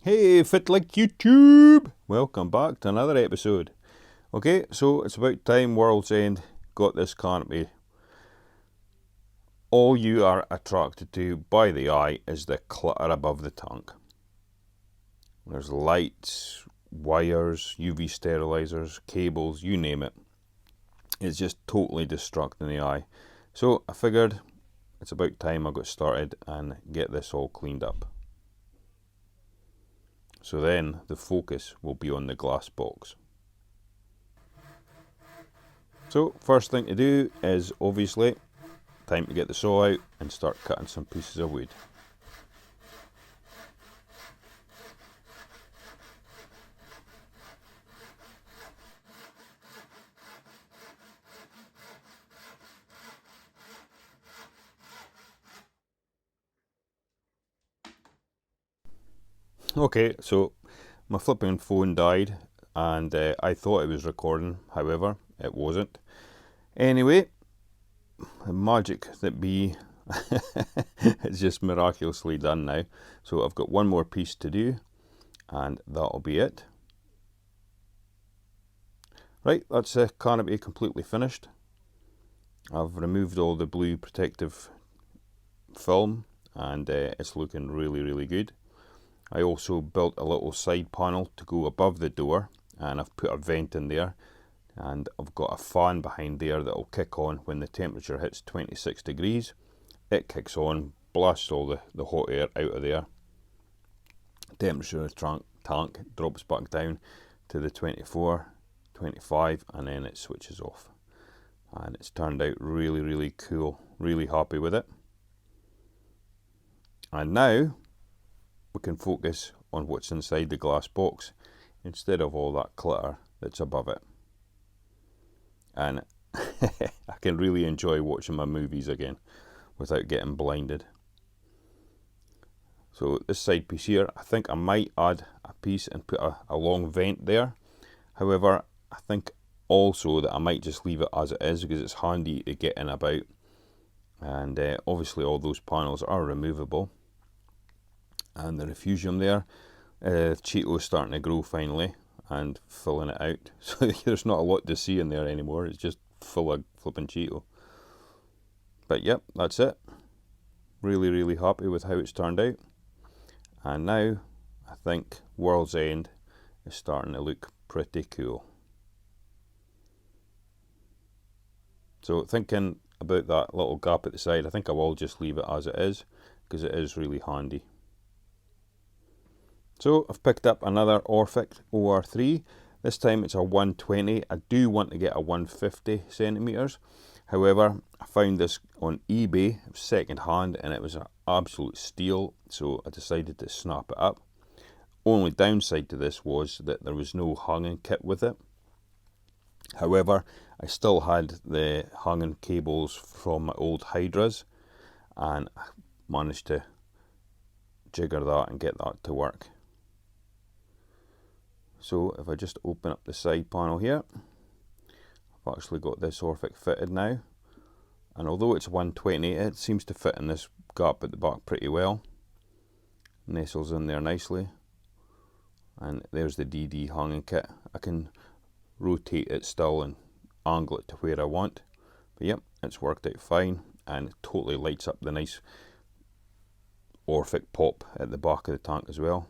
Hey, Fit Like YouTube! Welcome back to another episode. Okay, so it's about time World's End got this canopy. All you are attracted to by the eye is the clutter above the tank. There's lights, wires, UV sterilizers, cables, you name it. It's just totally distracting the eye. So I figured it's about time I got started and get this all cleaned up. So then the focus will be on the glass box. So first thing to do is obviously time to get the saw out and start cutting some pieces of wood. Okay, so my flipping phone died and I thought it was recording, however it wasn't. Anyway, the magic that be it's just miraculously done now. So I've got one more piece to do and that'll be it. Right, that's the canopy completely finished. I've removed all the blue protective film and it's looking really good. I also built a little side panel to go above the door and I've put a vent in there, and I've got a fan behind there that will kick on when the temperature hits 26 degrees. It kicks on, blasts all the hot air out of there. Temperature of the tank drops back down to the 24, 25 and then it switches off. And it's turned out really cool, really happy with it. And now we can focus on what's inside the glass box instead of all that clutter that's above it. And I can really enjoy watching my movies again without getting blinded. So this side piece here, I think I might add a piece and put a long vent there. However, I think also that I might just leave it as it is because it's handy to get in about. And obviously all those panels are removable. And the refugium there, Cheeto is starting to grow finally and filling it out. So there's not a lot to see in there anymore. It's just full of flipping Cheeto. But yep, that's it. Really happy with how it's turned out. And now I think World's End is starting to look pretty cool. So thinking about that little gap at the side, I think I will just leave it as it is because it is really handy. So I've picked up another Aaarrgghh OR3. This time it's a 120. I do want to get a 150 centimeters. However, I found this on eBay second hand and it was an absolute steal, so I decided to snap it up. Only downside to this was that there was no hanging kit with it. However, I still had the hanging cables from my old Hydras and I managed to jigger that and get that to work. So if I just open up the side panel here, I've actually got this Aaarrgghh fitted now. And although it's 120, it seems to fit in this gap at the back pretty well. Nestles in there nicely. And there's the DD hanging kit. I can rotate it still and angle it to where I want. But yep, it's worked out fine and it totally lights up the nice Aaarrgghh pop at the back of the tank as well.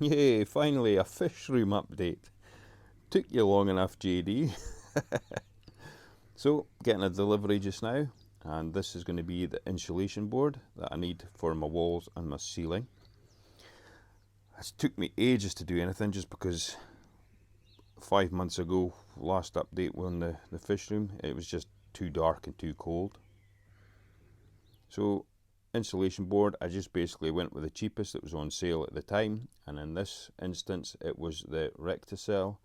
Yay, finally a fish room update. Took you long enough, JD. So, getting a delivery just now, and this is going to be the insulation board that I need for my walls and my ceiling. It took me ages to do anything just because 5 months ago, last update on the fish room, it was just too dark and too cold. So, insulation board, I just basically went with the cheapest that was on sale at the time, and in this instance it was the Recticel,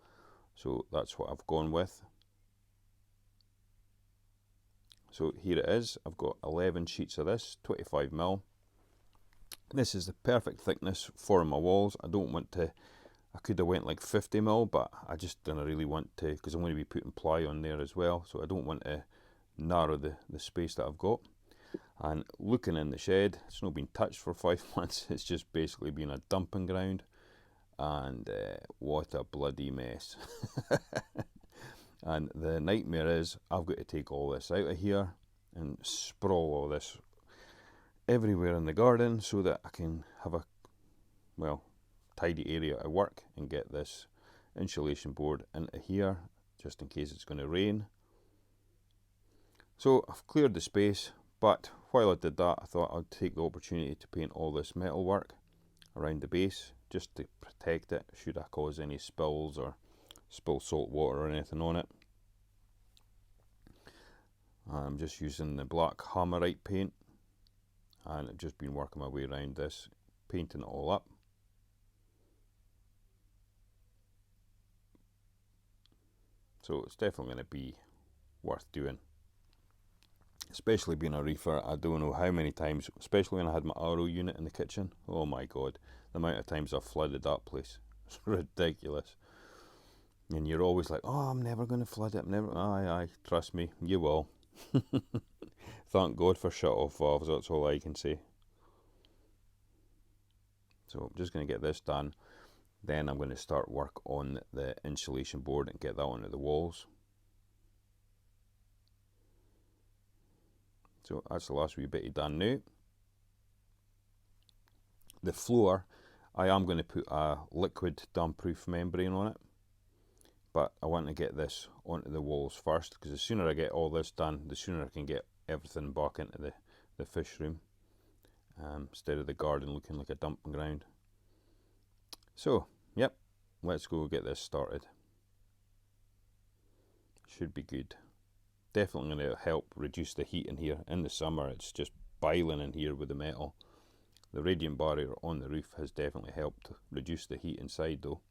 so that's what I've gone with. So here it is. I've got 11 sheets of this, 25mm. This is the perfect thickness for my walls. I don't want to, I could have went like 50mm, but I just didn't really want to because I'm going to be putting ply on there as well, so I don't want to narrow the space that I've got. And looking in the shed, it's not been touched for 5 months. It's just basically been a dumping ground, and what a bloody mess. And the nightmare is I've got to take all this out of here and sprawl all this everywhere in the garden so that I can have a, well, tidy area at work and get this insulation board into here just in case it's going to rain. So I've cleared the space, but while I did that, I thought I'd take the opportunity to paint all this metalwork around the base just to protect it should I cause any spills or spill salt water or anything on it. I'm just using the black Hammerite paint, and I've just been working my way around this, painting it all up. So it's definitely going to be worth doing. Especially being a reefer, I don't know how many times, especially when I had my Aaarrgghh unit in the kitchen, oh my god, the amount of times I've flooded that place. It's ridiculous. And you're always like, oh, I'm never going to flood it, aye, trust me, you will. Thank God for shut-off valves, that's all I can say. So I'm just going to get this done, then I'm going to start work on the insulation board and get that onto the walls. So that's the last wee bit done now. The floor, I am going to put a liquid damp-proof membrane on it, but I want to get this onto the walls first, because the sooner I get all this done, the sooner I can get everything back into the fish room, instead of the garden looking like a dumping ground. So, yep, let's go get this started. Should be good. Definitely going to help reduce the heat in here. In the summer it's just boiling in here with the metal. The radiant barrier on the roof has definitely helped reduce the heat inside though.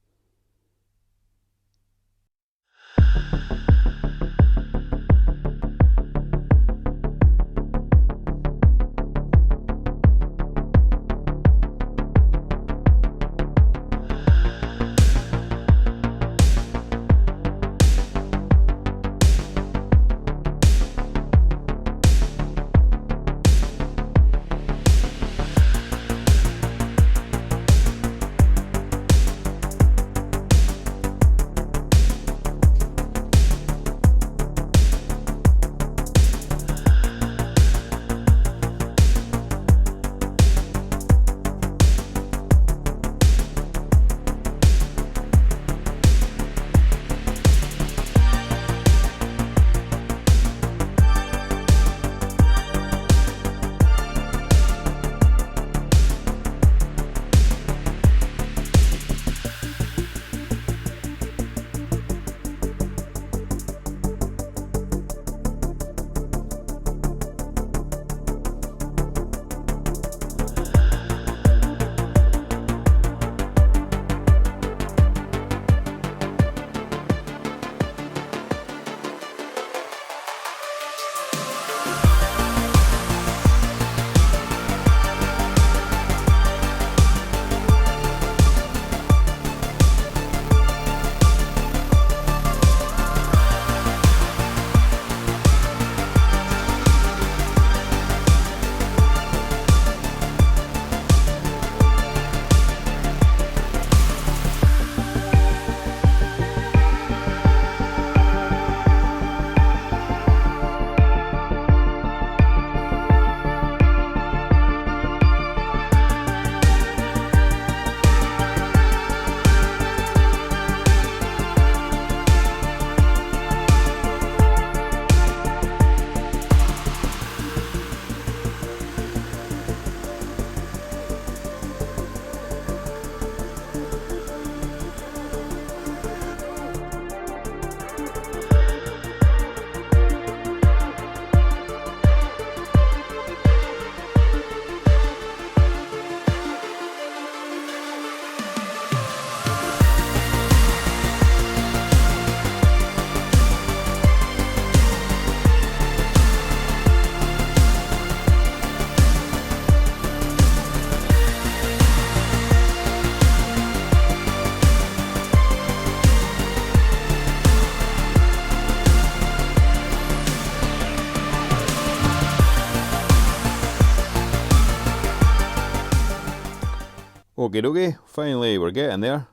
Okay, finally we're getting there.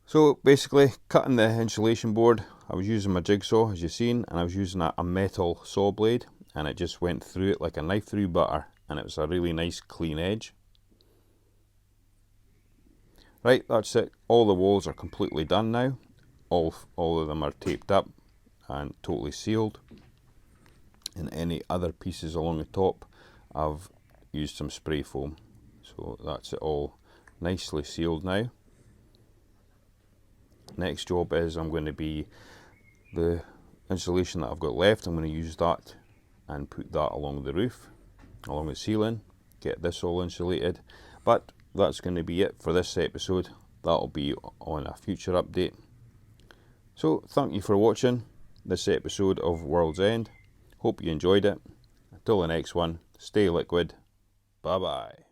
So basically, cutting the insulation board, I was using my jigsaw as you've seen, and I was using a metal saw blade, and it just went through it like a knife through butter, and it was a really nice clean edge. Right, that's it. All the walls are completely done now. All of them are taped up and totally sealed. And any other pieces along the top, I've used some spray foam. So that's it all nicely sealed now. Next job is I'm going to be the insulation that I've got left. I'm going to use that and put that along the roof, along the ceiling, get this all insulated. But that's going to be it for this episode. That'll be on a future update. So thank you for watching this episode of World's End. Hope you enjoyed it. Until the next one, stay liquid. Bye bye.